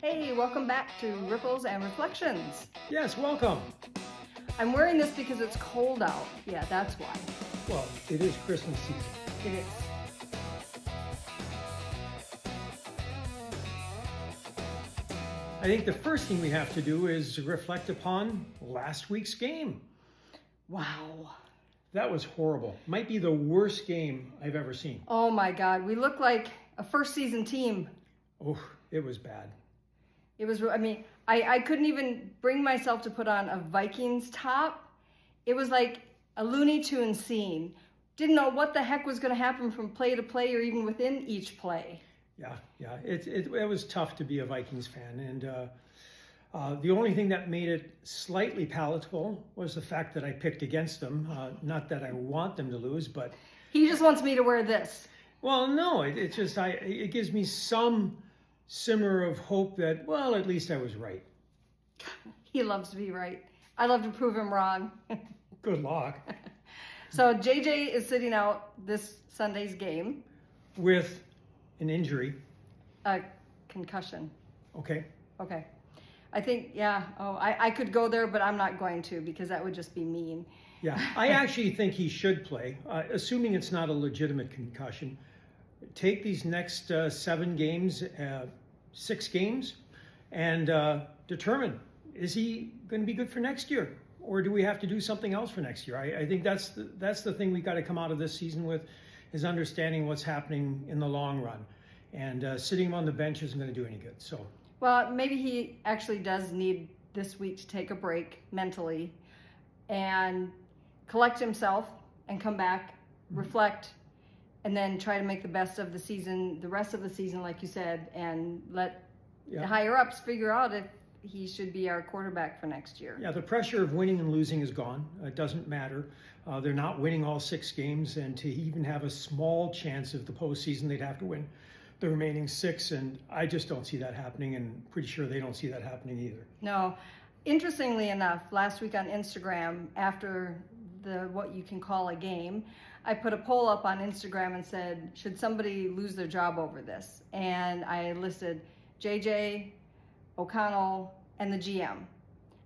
Hey, welcome back to Ripples and Reflections. Yes, welcome. I'm wearing this because it's cold out. Yeah, that's why. Well, it is Christmas season. It is. I think the first thing we have to do is reflect upon last week's game. Wow. That was horrible. Might be the worst game I've ever seen. Oh my God, we look like a first season team. Oh, it was bad. It was, I couldn't even bring myself to put on a Vikings top. It was like a Looney Tunes scene. Didn't know what the heck was going to happen from play to play or even within each play. Yeah. It was tough to be a Vikings fan. And the only thing that made it slightly palatable was the fact that I picked against them. Not that I want them to lose, but... He just wants me to wear this. Well, no, it gives me some simmer of hope that, well, at least I was right. He loves to be right. I love to prove him wrong. Good luck. So JJ is sitting out this Sunday's game. With an injury. A concussion. Okay. I think, I could go there, but I'm not going to because that would just be mean. Yeah, I actually think he should play, assuming it's not a legitimate concussion. Take these next 7 games, 6 games, and determine, is he going to be good for next year? Or do we have to do something else for next year? I think that's the thing we got to come out of this season with, is understanding what's happening in the long run. And sitting him on the bench isn't going to do any good. So, well, maybe he actually does need this week to take a break mentally and collect himself and come back, reflect, and then try to make the best of the season, the rest of the season, like you said, and let the higher ups figure out if he should be our quarterback for next year. Yeah, the pressure of winning and losing is gone. It doesn't matter. They're not winning all 6 games, and to even have a small chance of the postseason, they'd have to win the remaining 6, and I just don't see that happening, and pretty sure they don't see that happening either. No. Interestingly enough, last week on Instagram, after what you can call a game, I put a poll up on Instagram and said, should somebody lose their job over this? And I listed JJ, O'Connell, and the GM.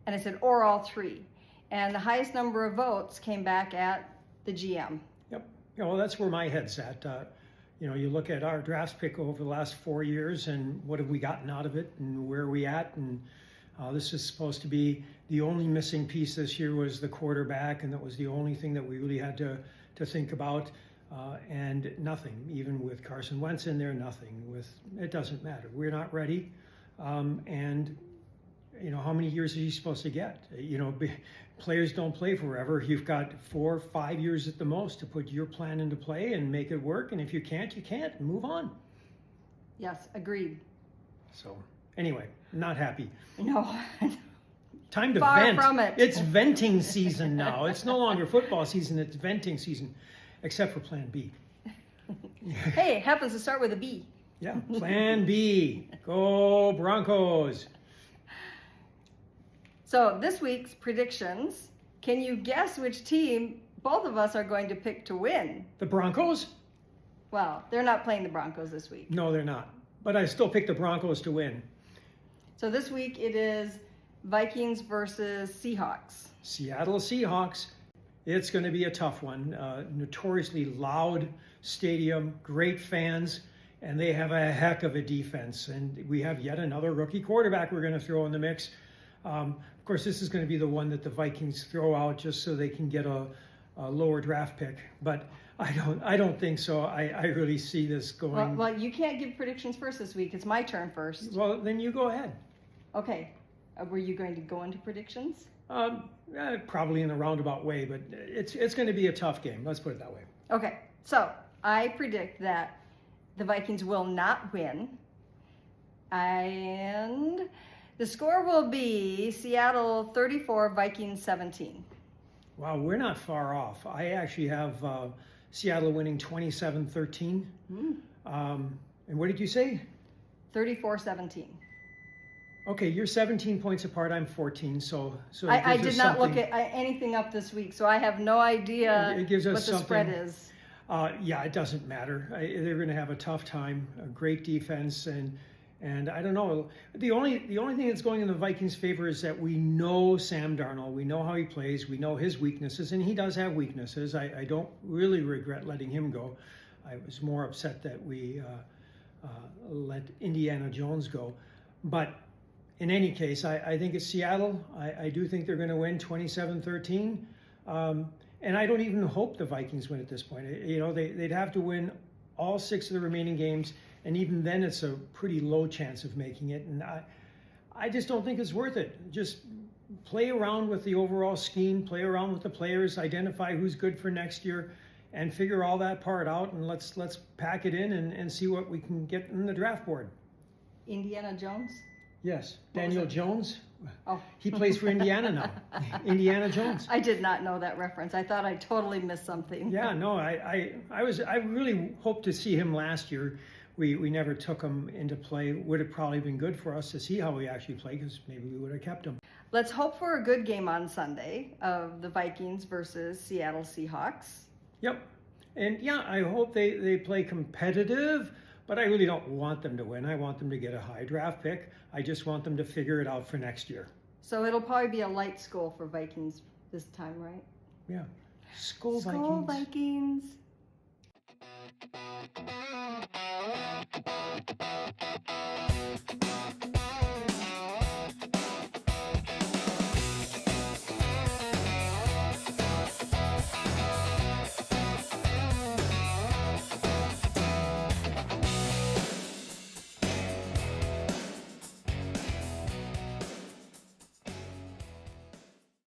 And I said, or all 3. And the highest number of votes came back at the GM. Yep. Well, that's where my head's at. You look at our draft pick over the last 4 years and what have we gotten out of it and where are we at? And this is supposed to be the only missing piece this year was the quarterback, and that was the only thing that we really had to think about. And nothing, even with Carson Wentz in there, nothing. It doesn't matter. We're not ready. And how many years is he supposed to get? Players don't play forever. You've got 4 or 5 years at the most to put your plan into play and make it work. And if you can't, you can't. Move on. Yes, agreed. So anyway, not happy. No. Time to Far vent. from it. It's venting season now. It's no longer football season. It's venting season, except for Plan B. Hey, it happens to start with a B. Yeah, Plan B. Go Broncos. So this week's predictions, can you guess which team both of us are going to pick to win? The Broncos? Well, they're not playing the Broncos this week. No, they're not. But I still pick the Broncos to win. So this week it is Vikings versus Seahawks. Seattle Seahawks. It's going to be a tough one. Notoriously loud stadium, great fans, and they have a heck of a defense. And we have yet another rookie quarterback we're going to throw in the mix. Of course, this is going to be the one that the Vikings throw out just so they can get a lower draft pick. But I don't think so. I really see this going. Well, you can't give predictions first this week. It's my turn first. Well, then you go ahead. Okay. Were you going to go into predictions? Probably in a roundabout way, but it's going to be a tough game. Let's put it that way. Okay. So I predict that the Vikings will not win. And the score will be Seattle 34, Vikings 17. Wow, we're not far off. I actually have Seattle winning 27-13. And what did you say? 34-17. Okay, you're 17 points apart. I'm 14. So I did not look at anything up this week, so I have no idea it gives us what the spread is. Yeah, it doesn't matter. They're going to have a tough time. A great defense, and And I don't know. The only thing that's going in the Vikings' favor is that we know Sam Darnold. We know how he plays. We know his weaknesses, and he does have weaknesses. I don't really regret letting him go. I was more upset that we let Indiana Jones go. But in any case, I think it's Seattle. I do think they're going to win 27-13. And I don't even hope the Vikings win at this point. You know, they'd have to win all 6 of the remaining games. And even then, it's a pretty low chance of making it. And I just don't think it's worth it. Just play around with the overall scheme, play around with the players, identify who's good for next year, and figure all that part out. And let's pack it in and see what we can get in the draft board. Indiana Jones? Yes, Daniel Jones. Oh. He plays for Indiana now. Indiana Jones. I did not know that reference. I thought I totally missed something. Yeah, no, I really hoped to see him last year. We never took him into play. Would have probably been good for us to see how he actually played, because maybe we would have kept him. Let's hope for a good game on Sunday of the Vikings versus Seattle Seahawks. Yep. And yeah, I hope they play competitive, but I really don't want them to win. I want them to get a high draft pick. I just want them to figure it out for next year. So it'll probably be a light school for Vikings this time, right? Yeah. Skol Skol Vikings. Vikings.